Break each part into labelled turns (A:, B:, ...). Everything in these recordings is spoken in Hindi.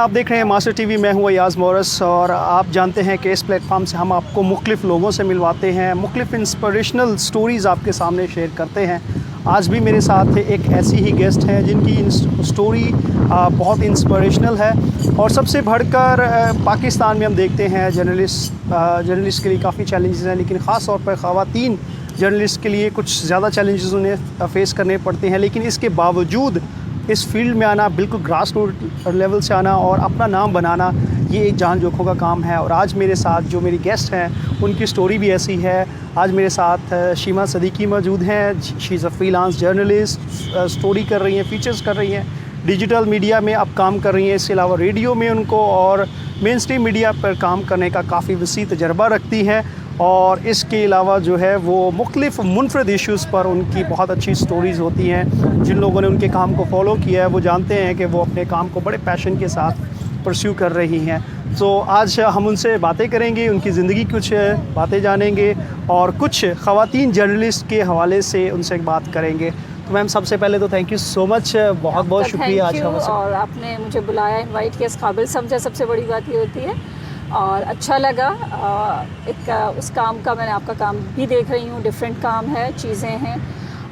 A: आप देख रहे हैं मास्टर टीवी। मैं हूं अयाज़ मोरस और आप जानते हैं कि इस प्लेटफॉर्म से हम आपको मुख्तलिफ़ लोगों से मिलवाते हैं, मुख्तलिफ़ इंस्पिरेशनल स्टोरीज़ आपके सामने शेयर करते हैं। आज भी मेरे साथ एक ऐसी ही गेस्ट हैं जिनकी स्टोरी बहुत इंस्पिरेशनल है और सबसे बढ़कर पाकिस्तान में हम देखते हैं जर्नलिस्ट के लिए काफ़ी चैलेंजेस हैं, लेकिन ख़ास तौर पर ख़वातीन जर्नलिस्ट के लिए कुछ ज़्यादा चैलेंजेस उन्हें फ़ेस करने पड़ते हैं। लेकिन इसके बावजूद इस फील्ड में आना, बिल्कुल ग्रास रूट लेवल से आना और अपना नाम बनाना, ये एक जान जोखों का काम है। और आज मेरे साथ जो मेरी गेस्ट हैं उनकी स्टोरी भी ऐसी है। आज मेरे साथ शीमा सदीकी मौजूद हैं। She is a freelance journalist, story कर रही हैं, फीचर्स कर रही हैं, डिजिटल मीडिया में अब काम कर रही हैं। इसके अलावा रेडियो में उनको और मेन स्ट्रीम मीडिया पर काम करने का काफ़ी वसी तजर्बा रखती हैं। और इसके अलावा जो है वो मुख्तलिफ़ मुनफरद इश्यूज़ पर उनकी बहुत अच्छी स्टोरीज़ होती हैं। जिन लोगों ने उनके काम को फॉलो किया है वो जानते हैं कि वो अपने काम को बड़े पैशन के साथ परस्यू कर रही हैं। तो आज हम उनसे बातें करेंगे, उनकी ज़िंदगी कुछ बातें जानेंगे और कुछ ख़वातीन जर्नलिस्ट के हवाले से उनसे बात करेंगे। तो मैम, सबसे पहले तो थैंक यू सो मच, बहुत बहुत शुक्रिया आज का।
B: और आपने मुझे बुलाया, इनवाइट किया, इस काबिल समझा, सबसे बड़ी बात ये होती है। और अच्छा लगा उस काम का, मैंने आपका काम भी देख रही हूँ, डिफरेंट काम है, चीज़ें हैं।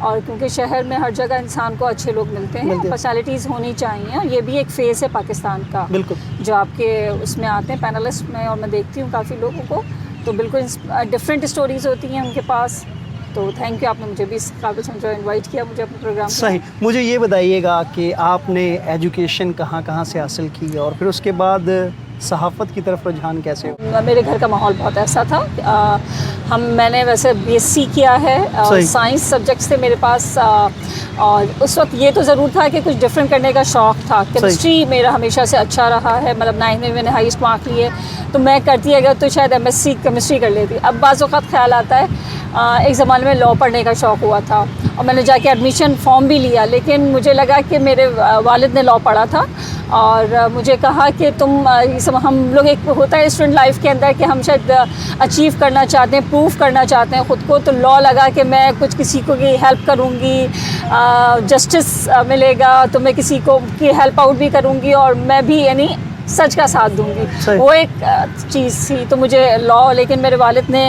B: और क्योंकि शहर में हर जगह इंसान को अच्छे लोग मिलते हैं, पर्सनालिटीज़ होनी चाहिए। ये भी एक फ़ेस है पाकिस्तान का, बिल्कुल, जो आपके उसमें आते हैं पैनलिस्ट में, और मैं देखती हूँ काफ़ी लोगों को, तो बिल्कुल डिफरेंट स्टोरीज़ होती हैं उनके पास। तो थैंक यू, आपने मुझे भी इस काबिल समझा, इनवाइट किया मुझे अपने प्रोग्राम।
A: सही। मुझे ये बताइएगा कि आपने एजुकेशन कहाँ से हासिल की और फिर उसके बाद सहाफ़त की तरफ रुझान कैसे हो?
B: मेरे घर का माहौल बहुत ऐसा था। मैंने वैसे बीएससी किया है, साइंस सब्जेक्ट्स थे मेरे पास, और उस वक्त ये तो ज़रूर था कि कुछ डिफरेंट करने का शौक़ था। केमिस्ट्री मेरा हमेशा से अच्छा रहा है, मतलब 9th में मैंने हाईएस्ट मार्क लिए, तो मैं करती अगर तो शायद एमएससी केमिस्ट्री कर लेती। अब बाज़ वक़्त ख़्याल आता है, एक ज़माने में लॉ पढ़ने का शौक़ हुआ था और मैंने जाके एडमिशन फॉर्म भी लिया, लेकिन मुझे लगा कि मेरे वालिद ने लॉ पढ़ा था और मुझे कहा कि हम लोग, एक होता है स्टूडेंट लाइफ के अंदर कि हम शायद अचीव करना चाहते हैं, प्रूव करना चाहते हैं ख़ुद को। तो लॉ लगा कि मैं कुछ किसी को की हेल्प करूँगी, जस्टिस मिलेगा तो मैं किसी को की हेल्प आउट भी करूँगी और मैं भी यानी सच का साथ दूंगी, वो एक चीज़ थी। तो मुझे लॉ, लेकिन मेरे वालिद ने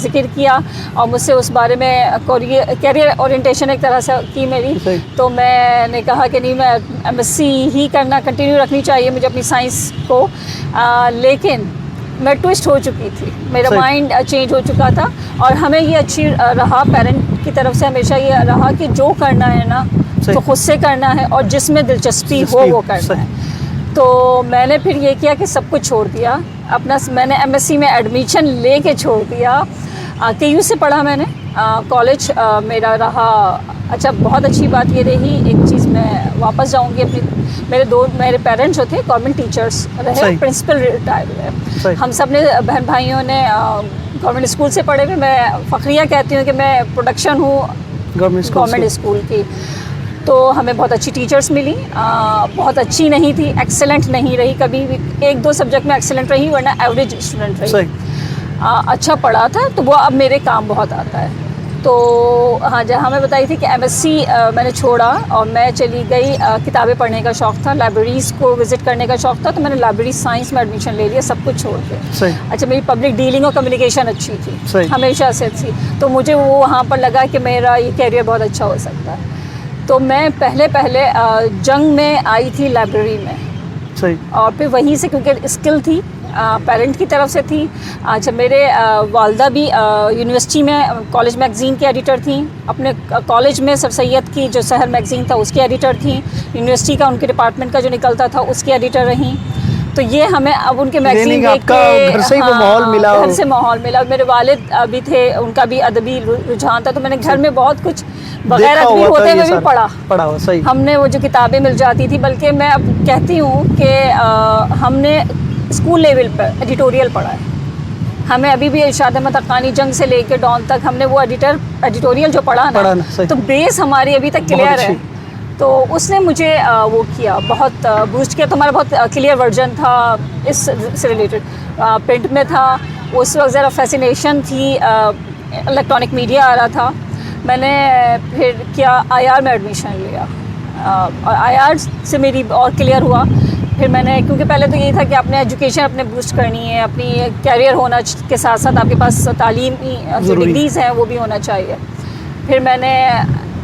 B: जिक्र किया और मुझसे उस बारे में कैरियर ओरिएंटेशन एक तरह से की मेरी। तो मैंने कहा कि नहीं, मैं एमएससी ही करना कंटिन्यू रखनी चाहिए मुझे अपनी साइंस को। लेकिन मैं ट्विस्ट हो चुकी थी, मेरा माइंड चेंज हो चुका था। और हमें ये अच्छी रहा, पेरेंट की तरफ से हमेशा ये रहा कि जो करना है ना तो खुद से करना है और जिसमें दिलचस्पी हो वो करना है। तो मैंने फिर ये किया कि सब कुछ छोड़ दिया अपना। मैंने एमएससी में एडमिशन लेके छोड़ दिया। केयू से पढ़ा मैंने, कॉलेज मेरा रहा। अच्छा, बहुत अच्छी बात ये रही, एक चीज़ मैं वापस जाऊंगी अपनी, मेरे पेरेंट्स जो थे गवर्नमेंट टीचर्स रहे, प्रिंसिपल रिटायर हुए। हम सब ने बहन भाइयों ने गवर्नमेंट स्कूल से पढ़े हुए। मैं फ़ख्रिया कहती हूँ कि मैं प्रोडक्शन हूँ गवर्नमेंट स्कूल की। तो हमें बहुत अच्छी टीचर्स मिली, बहुत अच्छी नहीं थी, एक्सेलेंट नहीं रही कभी भी, 1-2 सब्जेक्ट में एक्सेलेंट रही, वरना एवरेज स्टूडेंट रही। अच्छा पढ़ा था, तो वो अब मेरे काम बहुत आता है। तो हाँ, जहाँ मैं बताई थी कि एमएससी मैंने छोड़ा और मैं चली गई, किताबें पढ़ने का शौक़ था, लाइब्रेरीज़ को विज़िट करने का शौक़ था, तो मैंने लाइब्रेरी साइंस में एडमिशन ले लिया, सब कुछ छोड़ के। अच्छा, मेरी पब्लिक डीलिंग और कम्युनिकेशन अच्छी थी, हमेशा से थी, तो मुझे वो वहाँ पर लगा कि मेरा ये कैरियर बहुत अच्छा हो सकता है। तो मैं पहले जंग में आई थी लाइब्रेरी में, और फिर वहीं से, क्योंकि स्किल थी, पेरेंट की तरफ से थी। अच्छा, मेरे वालदा भी यूनिवर्सिटी में कॉलेज मैगज़ीन की एडिटर थी, अपने कॉलेज में सर सैयद की जो शहर मैगज़ीन था उसकी एडिटर थी, यूनिवर्सिटी का उनके डिपार्टमेंट का जो निकलता था उसकी एडिटर रही। तो ये हमें अब उनके मैगज़ीन देख के घर से माहौल मिला। मेरे वालिद भी थे, उनका भी अदबी रुझान था, तो मैंने घर में बहुत कुछ बगैर अदबी होते हुए भी पढ़ा। सही। हमने वो जो किताबें मिल जाती थी, बल्कि मैं अब कहती हूँ कि हमने स्कूल लेवल पर एडिटोरियल पढ़ा है। हमें अभी भी इरशाद अहमद हक्कानी जंग से लेकर डॉन तक हमने वो एडिटोरियल जो पढ़ा ना, तो बेस हमारी अभी तक क्लियर है। तो उसने मुझे वो किया, बहुत बूस्ट किया। तो हमारा बहुत क्लियर वर्जन था इस से रिलेटेड, प्रिंट में था उस वक्त, ज़रा फैसिनेशन थी, इलेक्ट्रॉनिक मीडिया आ रहा था। मैंने फिर क्या IR में एडमिशन लिया और IR से मेरी और क्लियर हुआ फिर मैंने, क्योंकि पहले तो यही था कि अपने एजुकेशन अपने बूस्ट करनी है, अपनी कैरियर होना के साथ साथ आपके पास तालीमी जो डिग्रीज़ हैं वो भी होना चाहिए। फिर मैंने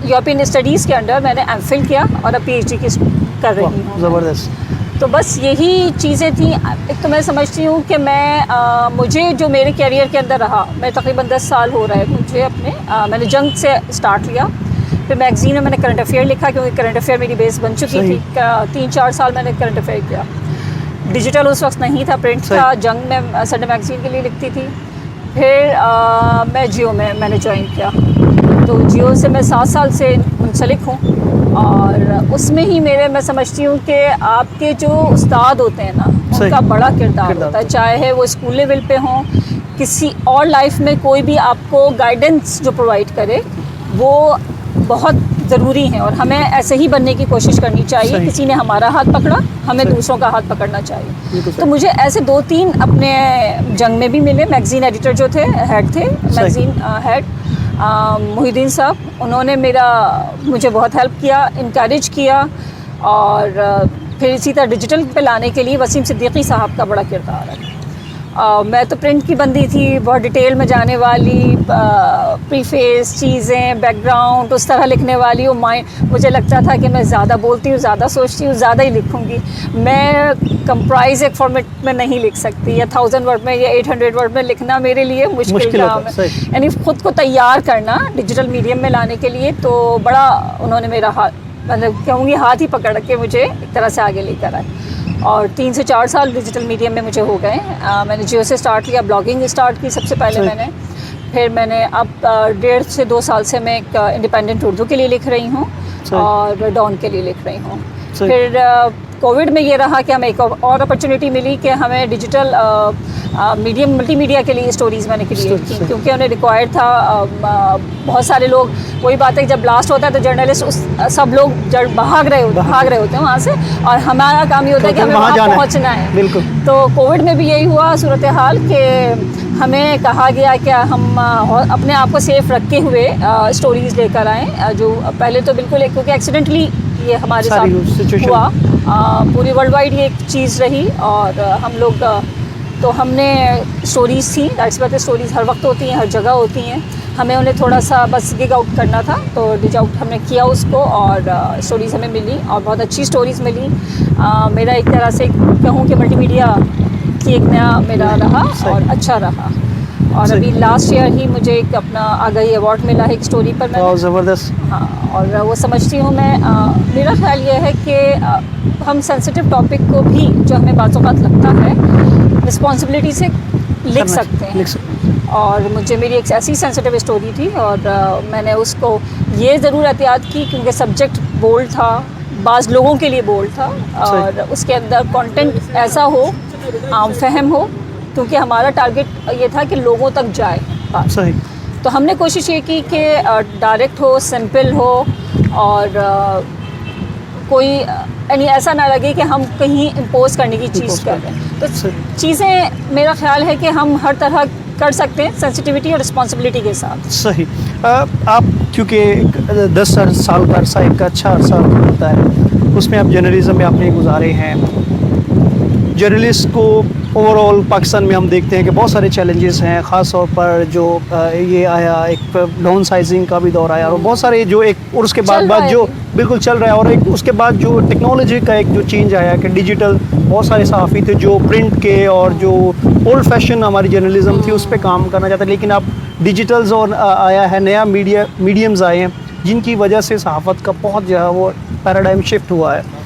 B: यूरोपियन स्टडीज़ के अंडर मैंने एमफिल किया और अब पीएचडी की कर रही हूँ।
A: ज़बरदस्त।
B: तो बस यही चीज़ें थी। एक तो मैं समझती हूँ कि मुझे जो मेरे कैरियर के अंदर रहा, मैं तकरीबन 10 साल हो रहा है मुझे अपने मैंने जंग से स्टार्ट लिया, फिर मैगज़ीन में मैंने करंट अफेयर लिखा क्योंकि करंट अफेयर मेरी बेस बन चुकी थी। 3-4 साल मैंने करंट अफेयर किया। डिजिटल उस वक्त नहीं था, प्रिंट था। जंग में संडे मैगज़ीन के लिए लिखती थी। फिर मैं जियो में मैंने ज्वाइन किया, तो जियो से मैं 7 साल से मुंसलिक हूँ। और उसमें ही मैं समझती हूँ कि आपके जो उस्ताद होते हैं ना, उनका बड़ा किरदार होता है, चाहे वो स्कूल लेवल पे हों, किसी और लाइफ में कोई भी आपको गाइडेंस जो प्रोवाइड करे वो बहुत ज़रूरी है। और हमें ऐसे ही बनने की कोशिश करनी चाहिए। किसी ने हमारा हाथ पकड़ा, हमें दूसरों का हाथ पकड़ना चाहिए। तो मुझे ऐसे 2-3 अपने जंग में भी मिले। मैगज़ीन एडिटर जो थे, हेड थे, मैगज़ीन हेड मोहिद्दीन साहब, उन्होंने मुझे बहुत हेल्प किया, इनकरेज किया। और फिर इसी तरह डिजिटल पे लाने के लिए वसीम सिद्दीकी साहब का बड़ा किरदार है। मैं तो प्रिंट की बंदी थी, बहुत डिटेल में जाने वाली, प्रीफेस चीज़ें, बैकग्राउंड उस तरह लिखने वाली। और मुझे लगता था कि मैं ज़्यादा बोलती हूँ, ज़्यादा सोचती हूँ, ज़्यादा ही लिखूँगी। मैं कंप्राइज एक फॉर्मेट में नहीं लिख सकती, या 1000 वर्ड में या 800 वर्ड में लिखना मेरे लिए मुश्किल काम है। यानी ख़ुद को तैयार करना डिजिटल मीडियम में लाने के लिए, तो बड़ा उन्होंने मेरा मतलब कहूँगी हाथ ही पकड़ के मुझे एक तरह से आगे लेकर आए। और 3 से 4 साल डिजिटल मीडियम में मुझे हो गए। मैंने जियो से स्टार्ट किया, ब्लॉगिंग स्टार्ट की सबसे पहले मैंने। फिर मैंने अब 1.5 से 2 साल से मैं एक इंडिपेंडेंट उर्दू के लिए लिख रही हूँ और डॉन के लिए लिख रही हूँ। फिर कोविड में ये रहा कि हमें एक और अपॉर्चुनिटी मिली कि हमें डिजिटल मीडियम मल्टीमीडिया के लिए स्टोरीज़ मैंने क्रिएट की, क्योंकि उन्हें रिक्वायर्ड था। बहुत सारे लोग, वही बात है कि जब ब्लास्ट होता है तो जर्नलिस्ट सब लोग भाग रहे होते हैं वहाँ से, और हमारा काम ये होता है कि हमें वहाँ पहुँचना है।
A: बिल्कुल।
B: तो कोविड में भी यही हुआ सूरत हाल कि हमें कहा गया कि हम अपने आप को सेफ रखते हुए स्टोरीज़ लेकर आएँ, जो पहले तो बिल्कुल क्योंकि एक्सीडेंटली ये हमारे साथ हुआ। पूरी वर्ल्ड वाइड ये एक चीज़ रही। और हम लोग तो हमने स्टोरीज़ थी, दैट्स बात है, स्टोरीज़ हर वक्त होती हैं, हर जगह होती हैं। हमें उन्हें थोड़ा सा बस गिग आउट करना था, तो डिज आउट हमने किया उसको, और स्टोरीज़ हमें मिली और बहुत अच्छी स्टोरीज़ मिली। मेरा एक तरह से कहूँ कि मल्टीमीडिया की एक नया मेरा रहा और अच्छा रहा। और अभी लास्ट ईयर ही मुझे एक अपना आगाही अवार्ड मिला है एक स्टोरी पर। मैं
A: ज़बरदस्त।
B: हाँ, और वो समझती हूँ मैं, मेरा ख्याल ये है कि हम सेंसिटिव टॉपिक को भी, जो हमें बाज़-औक़ात लगता है, रिस्पॉन्सिबिलिटी से लिख सकते हैं। और मेरी एक ऐसी सेंसिटिव स्टोरी थी, और मैंने उसको ये ज़रूर एहतियात की क्योंकि सब्जेक्ट बोल्ड था, बाज़ लोगों के लिए बोल्ड था, और उसके अंदर कंटेंट ऐसा हो, आम फहम हो, क्योंकि हमारा टारगेट ये था कि लोगों तक जाए बात।
A: सही।
B: तो हमने कोशिश ये की कि डायरेक्ट हो, सिंपल हो, और कोई यानी ऐसा ना लगे कि हम कहीं इम्पोज करने की चीज़ कर रहे हैं। तो चीज़ें, मेरा ख्याल है कि हम हर तरह कर सकते हैं सेंसिटिविटी और रिस्पॉन्सिबिलिटी के साथ।
A: सही। आप क्योंकि 10 साल का अरसा एक अच्छा अरसा होता है, उसमें आप जर्नलिज्म में आपने गुजारे हैं। जर्नलिस्ट को ओवरऑल पाकिस्तान में हम देखते हैं कि बहुत सारे चैलेंजेस हैं, ख़ास तौर पर जो ये आया, एक डाउन साइजिंग का भी दौर आया, और बहुत सारे जो एक, और उसके बाद जो बिल्कुल चल रहा है, और एक उसके बाद जो टेक्नोलॉजी का एक जो चेंज आया कि डिजिटल, बहुत सारे सहाफ़ी थे जो प्रिंट के और जो ओल्ड फैशन हमारी जर्नलिज्म थी उस पर काम करना चाहते, लेकिन अब डिजिटल्स और आया है, नया मीडियम्स आए हैं जिनकी वजह से सहाफ़त का बहुत जो है वो पैराडाइम शिफ्ट हुआ है।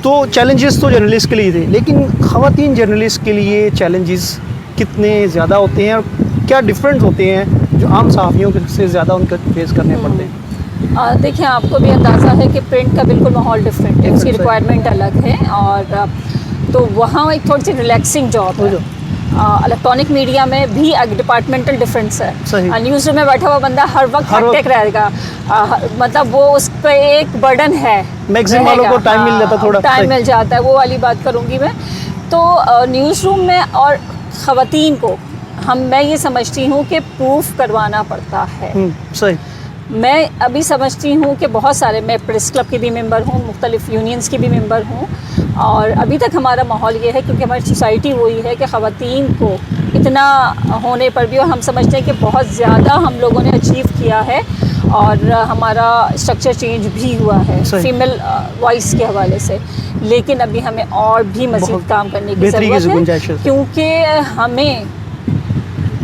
A: तो चैलेंजेस तो जर्नलिस्ट के लिए थे, लेकिन ख़वातीन जर्नलिस्ट के लिए चैलेंजेस कितने ज़्यादा होते हैं और क्या डिफरेंट होते हैं जो आम सहाफ़ियों से ज़्यादा उनको फेस करने पड़ते हैं?
B: देखिए, आपको भी अंदाज़ा है कि प्रिंट का बिल्कुल माहौल डिफरेंट है, उसकी रिक्वायरमेंट अलग है, और तो वहाँ एक थोड़ी सी रिलैक्सिंग जॉब है। इलेक्ट्रॉनिक मीडिया में भी एक डिपार्टमेंटल डिफरेंस है। न्यूज़ रूम में बैठा हुआ बंदा हर वक्त हेक्टिक रहेगा, मतलब वो उस पर एक बर्डन है,
A: मैक्सिमम वालों को टाइम मिल जाता, थोड़ा
B: टाइम मिल जाता है, वो वाली बात करूँगी मैं। तो न्यूज़ रूम में और ख़वातीन को मैं ये समझती हूँ कि प्रूफ करवाना पड़ता है।
A: सही।
B: मैं अभी समझती हूँ कि बहुत सारे, मैं प्रेस क्लब की भी मेंबर हूँ, मुख्तलिफ यूनियंस की भी मेंबर हूँ, और अभी तक हमारा माहौल ये है, क्योंकि हमारी सोसाइटी वही है कि ख़वातीन को इतना होने पर भी, और हम समझते हैं कि बहुत ज़्यादा हम लोगों ने अचीव किया है और हमारा स्ट्रक्चर चेंज भी हुआ है फीमेल वॉइस के हवाले से, लेकिन अभी हमें और भी मज़ीद काम करने की ज़रूरत है, क्योंकि हमें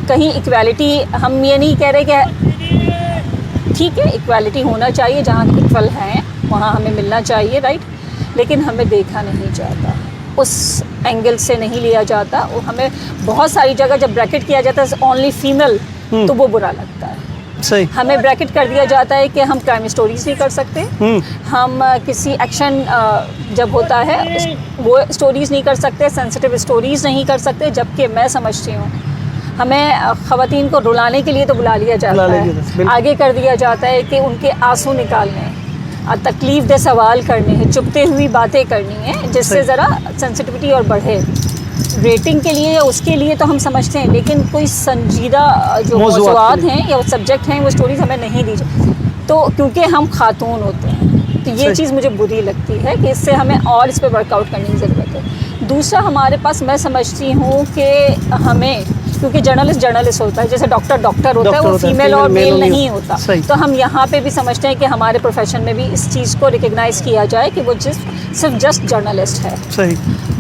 B: कहीं इक्वालिटी, हम ये नहीं कह रहे कि ठीक है इक्वालिटी होना चाहिए, जहाँ इक्वल हैं वहाँ हमें मिलना चाहिए, राइट, लेकिन हमें देखा नहीं जाता, उस एंगल से नहीं लिया जाता। और हमें बहुत सारी जगह जब ब्रैकेट किया जाता है ओनली फीमेल, तो वो बुरा लगता है।
A: सही।
B: हमें ब्रैकेट कर दिया जाता है कि हम क्राइम स्टोरीज नहीं कर सकते, हम किसी एक्शन जब होता है वो स्टोरीज नहीं कर सकते, सेंसिटिव स्टोरीज नहीं कर सकते, जबकि मैं समझती हूँ हमें ख़वातीन को रुलाने के लिए तो बुला लिया जाता है, आगे कर दिया जाता है कि उनके आंसू निकालने, तकलीफ़ दे सवाल करने हैं, चुपते हुई बातें करनी है, जिससे ज़रा सेंसिटिविटी और बढ़े। रेटिंग के लिए या उसके लिए तो हम समझते हैं, लेकिन कोई संजीदा जो मौज़ूआत हैं या सब्जेक्ट हैं वो स्टोरीज़ हमें नहीं दी जाती, तो क्योंकि हम खातून होते हैं, तो ये चीज़ मुझे बुरी लगती है कि इससे हमें और इस पर वर्कआउट करने की ज़रूरत है। दूसरा, हमारे पास मैं समझती हूँ कि हमें, क्योंकि जर्नलिस्ट होता है, जैसे डॉक्टर होता है, वो फीमेल और मेल नहीं होता, तो हम यहाँ पे भी समझते हैं कि हमारे प्रोफेशन में भी इस चीज़ को रिकग्नाइज़ किया जाए कि वो सिर्फ जस्ट जर्नलिस्ट है।
A: सही।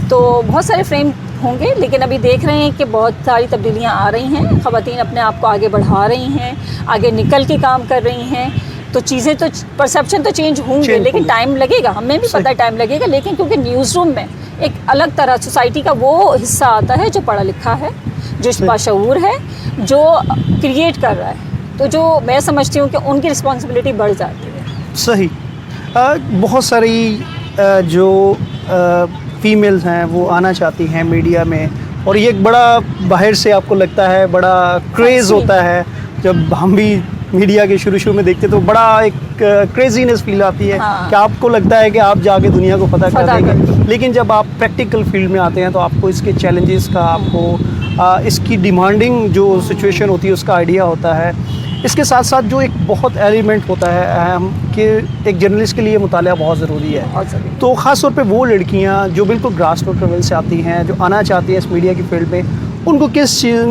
B: तो बहुत सारे फ्रेम होंगे, लेकिन अभी देख रहे हैं कि बहुत सारी तब्दीलियाँ आ रही हैं, ख़वातीन अपने आप को आगे बढ़ा रही हैं, आगे निकल के काम कर रही हैं, तो चीज़ें तो परसेप्शन तो चेंज होंगे, लेकिन टाइम लगेगा, हमें भी पता है टाइम लगेगा, लेकिन क्योंकि न्यूज़ रूम में एक अलग तरह सोसाइटी का वो हिस्सा आता है जो पढ़ा लिखा है, जो बाशऊर है, जो क्रिएट कर रहा है, तो जो मैं समझती हूँ कि उनकी रिस्पॉन्सिबिलिटी बढ़ जाती है।
A: सही। बहुत सारी जो फीमेल्स हैं वो आना चाहती हैं मीडिया में, और ये एक बड़ा बाहर से आपको लगता है बड़ा क्रेज़ होता है, जब हम भी मीडिया के शुरू में देखते तो बड़ा एक क्रेजीनेस फील आती है, कि आपको लगता है कि आप जाके दुनिया को पता कर देंगे, लेकिन जब आप प्रैक्टिकल फील्ड में आते हैं तो आपको इसके चैलेंजेस का, आपको इसकी डिमांडिंग जो सिचुएशन होती है उसका आइडिया होता है। इसके साथ साथ जो एक बहुत एलिमेंट होता है अहम, कि एक जर्नलिस्ट के लिए मुताला बहुत ज़रूरी है, तो ख़ास तौर पे वो लड़कियां जो बिल्कुल ग्रास रूट लेवल से आती हैं, जो आना चाहती हैं इस मीडिया की फील्ड में, उनको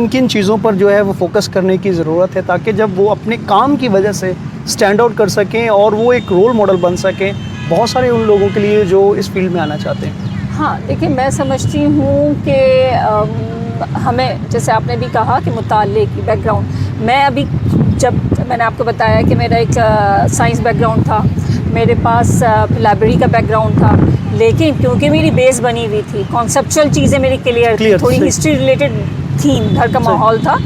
A: किन चीज़ों पर जो है वो फोकस करने की ज़रूरत है, ताकि जब वो अपने काम की वजह से स्टैंड आउट कर सकें और वो एक रोल मॉडल बन सकें बहुत सारे उन लोगों के लिए जो इस फील्ड में आना चाहते हैं।
B: हाँ, देखिए, मैं समझती हूँ कि हमें, जैसे आपने भी कहा कि मुताले की बैकग्राउंड, मैं अभी, जब मैंने आपको बताया कि मेरा एक साइंस बैकग्राउंड था, मेरे पास लाइब्रेरी का बैकग्राउंड था, लेकिन क्योंकि मेरी बेस बनी हुई थी, कॉन्सेप्चुअल चीज़ें मेरी क्लियर थी, थोड़ी हिस्ट्री रिलेटेड थी, घर का माहौल था,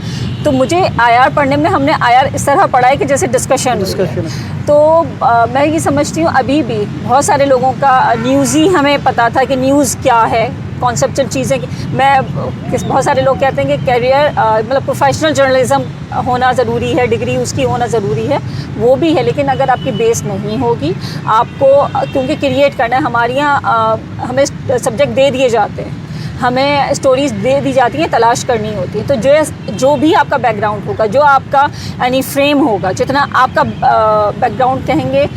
B: तो मुझे आईआर पढ़ने में, हमने आईआर इस तरह पढ़ा है कि जैसे डिस्कशन तो मैं ये समझती हूँ अभी भी बहुत सारे लोगों का न्यूज़ ही हमें पता था कि न्यूज़ क्या है, कॉन्सेप्चुअल चीज़ें। बहुत सारे लोग कहते हैं कि कैरियर मतलब प्रोफेशनल जर्नलिज्म होना ज़रूरी है, डिग्री उसकी होना ज़रूरी है, वो भी है, लेकिन अगर आपकी बेस नहीं होगी, आपको क्योंकि क्रिएट करना है, हमारे यहाँ हमें सब्जेक्ट दे दिए जाते हैं, हमें स्टोरीज़ दे दी जाती हैं, तलाश करनी होती है, तो जो भी आपका बैकग्राउंड होगा, जो आपका यानी फ्रेम होगा, जितना आपका बैकग्राउंड कहेंगे,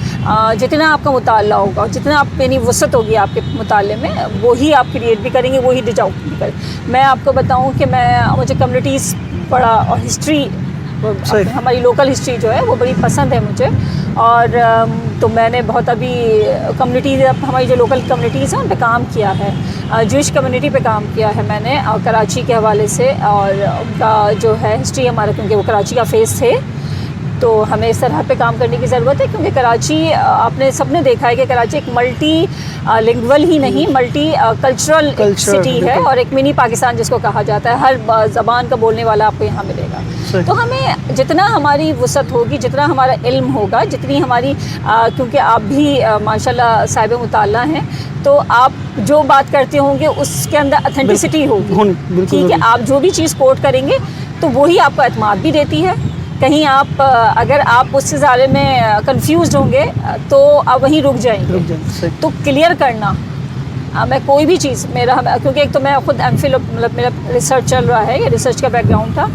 B: जितना आपका मुताला होगा, जितना आप यानी वसत होगी आपके मुताले में, वही आप क्रिएट भी करेंगे, वही डिज आउट भी करेंगे। मैं आपको बताऊं कि मुझे कम्युनिटीज़ पढ़ा और हिस्ट्री, हमारी लोकल हिस्ट्री जो है वो बड़ी पसंद है मुझे, और तो मैंने बहुत अभी कम्युनिटीज़, हमारी जो लोकल कम्युनिटीज़ हैं उन पे काम किया है, ज्यूइश कम्युनिटी पे काम किया है मैंने, और कराची के हवाले से, और उनका जो है हिस्ट्री हमारा, क्योंकि वो कराची का फेस थे, तो हमें इस तरह पे काम करने की ज़रूरत है, क्योंकि कराची, आपने सबने देखा है कि कराची एक मल्टी लिंग्वल ही नहीं, मल्टी कल्चरल सिटी है, और एक मिनी पाकिस्तान जिसको कहा जाता है, हर ज़बान का बोलने वाला आपको यहाँ मिलेगा। तो हमें जितना हमारी वसत होगी, जितना हमारा इल्म होगा, जितनी हमारी क्योंकि आप भी माशाल्लाह साहिब मुताला हैं, तो आप जो बात करते होंगे उसके अंदर ऑथेंटिसिटी होगी, ठीक है, आप जो भी चीज़ कोट करेंगे तो वही आपको एतमाद भी देती है। कहीं आप अगर आप उससे ज़्यादा में कंफ्यूज होंगे तो आप वहीं रुक जाएंगे। तो क्लियर करना, मैं कोई भी चीज़ क्योंकि एक तो मैं खुद एमफिल मतलब मेरा रिसर्च चल रहा है, रिसर्च का बैकग्राउंड था,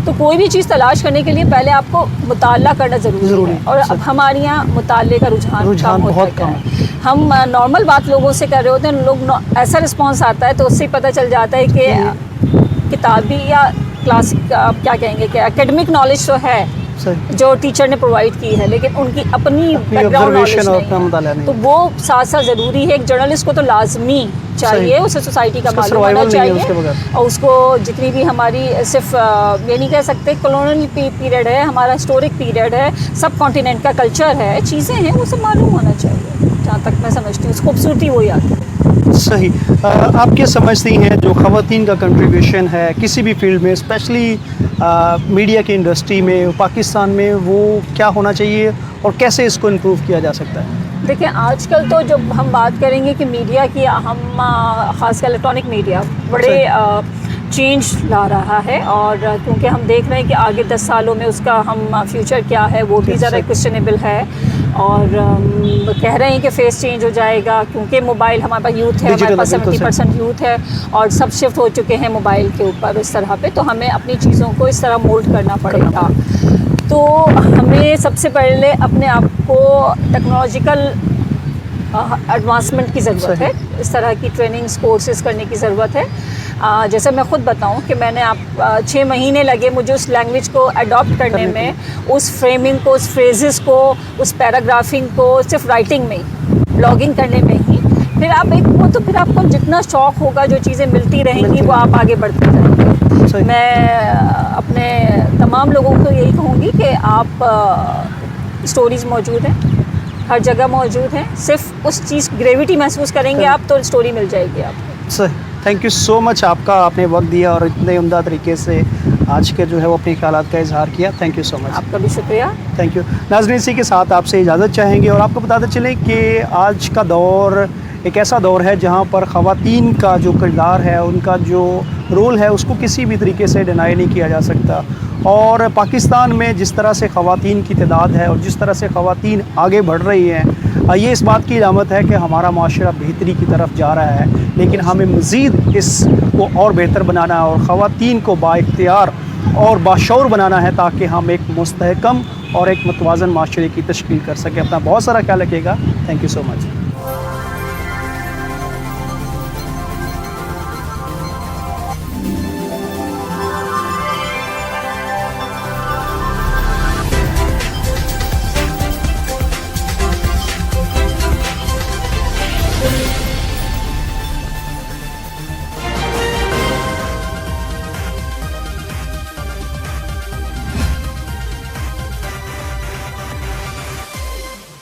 B: तो कोई भी चीज़ तलाश करने के लिए पहले आपको मुताला करना ज़रूरी है। और अब हमारे यहाँ मुताले का रुझान बहुत कम है। हम नॉर्मल बात लोगों से कर रहे होते हैं, लोग ऐसा रिस्पॉन्स आता है तो उससे पता चल जाता है कि किताबी या क्लासिक क्या कहेंगे कि एकेडमिक नॉलेज तो है जो टीचर ने प्रोवाइड की है, लेकिन उनकी अपनी बैकग्राउंड नॉलेज नहीं है। तो वो साथ साथ ज़रूरी है। एक जर्नलिस्ट को तो लाजमी चाहिए, उसे सोसाइटी का मालूम होना चाहिए, और उसको जितनी भी हमारी सिर्फ ये नहीं कह सकते कॉलोनियल पीरियड है, हमारा हिस्टोरिक पीरियड है, सब कॉन्टिनेंट का कल्चर है, चीज़ें हैं, वो सब मालूम होना चाहिए। जहाँ तक मैं समझती हूँ खूबसूरती वही आती है।
A: सही। आप क्या समझती हैं जो ख़वातीन का कंट्रीब्यूशन है किसी भी फील्ड में, स्पेशली मीडिया की इंडस्ट्री में पाकिस्तान में, वो क्या होना चाहिए और कैसे इसको इम्प्रूव किया जा सकता है?
B: देखिए, आजकल तो जब हम बात करेंगे कि मीडिया की, हम ख़ासकर इलेक्ट्रॉनिक मीडिया बड़े चेंज ला रहा है, और क्योंकि हम देख रहे हैं कि आगे 10 सालों में उसका हम फ्यूचर क्या है वो भी ज़रा क्वेश्चनेबल है, और कह रहे हैं कि फेस चेंज हो जाएगा क्योंकि मोबाइल हमारे पास यूथ है, हमारे पास 70% यूथ है और सब शिफ्ट हो चुके हैं मोबाइल के ऊपर इस तरह पे, तो हमें अपनी चीज़ों को इस तरह मोल्ड करना पड़ेगा। तो हमें सबसे पहले अपने आप को टेक्नोलॉजिकल एडवांसमेंट की ज़रूरत है, इस तरह की ट्रेनिंग्स कोर्सेज करने की ज़रूरत है। जैसे मैं ख़ुद बताऊं कि मैंने 6 महीने लगे मुझे उस लैंग्वेज को अडॉप्ट करने में, उस फ्रेमिंग को, उस फ्रेजेस को, उस पैराग्राफिंग को, सिर्फ राइटिंग में ही, ब्लॉगिंग करने में ही। फिर आप फिर आपको जितना शौक़ होगा, जो चीज़ें मिलती रहेंगी वो आप आगे बढ़ते जाएंगे। मैं अपने तमाम लोगों को यही कहूँगी कि आप स्टोरीज़ मौजूद हैं, हर जगह मौजूद हैं, सिर्फ उस चीज़ ग्रेविटी महसूस करेंगे आप तो स्टोरी मिल जाएगी आपको।
A: सही। थैंक यू सो मच, आपका आपने वक्त दिया और इतने उम्दा तरीके से आज के जो है वो अपने ख्यालात का इजहार किया। Thank you so much.
B: आपका भी शुक्रिया।
A: Thank you. नाज़रीन, इसी के साथ आपसे इजाज़त चाहेंगे और आपको बताते चलें कि आज का दौर एक ऐसा दौर है जहाँ पर ख़वातीन का जो किरदार है, उनका जो रोल है, उसको किसी भी तरीके से डिनाई नहीं किया जा सकता। और पाकिस्तान में जिस तरह से ख़वातीन की तादाद है और जिस तरह से ख़वातीन आगे बढ़ रही हैं, ये इस बात की इलामत है कि हमारा माशरा बेहतरी की तरफ जा रहा है, लेकिन हमें मज़ीद इसको और बेहतर बनाना है और ख़वातीन को बाइख्तियार और बाशऊर बनाना है ताकि हम एक मुस्तहकम और एक मुतवाज़न माशरे की तश्कील कर सकें। अपना बहुत सारा ख्याल रखिएगा। Thank you so much.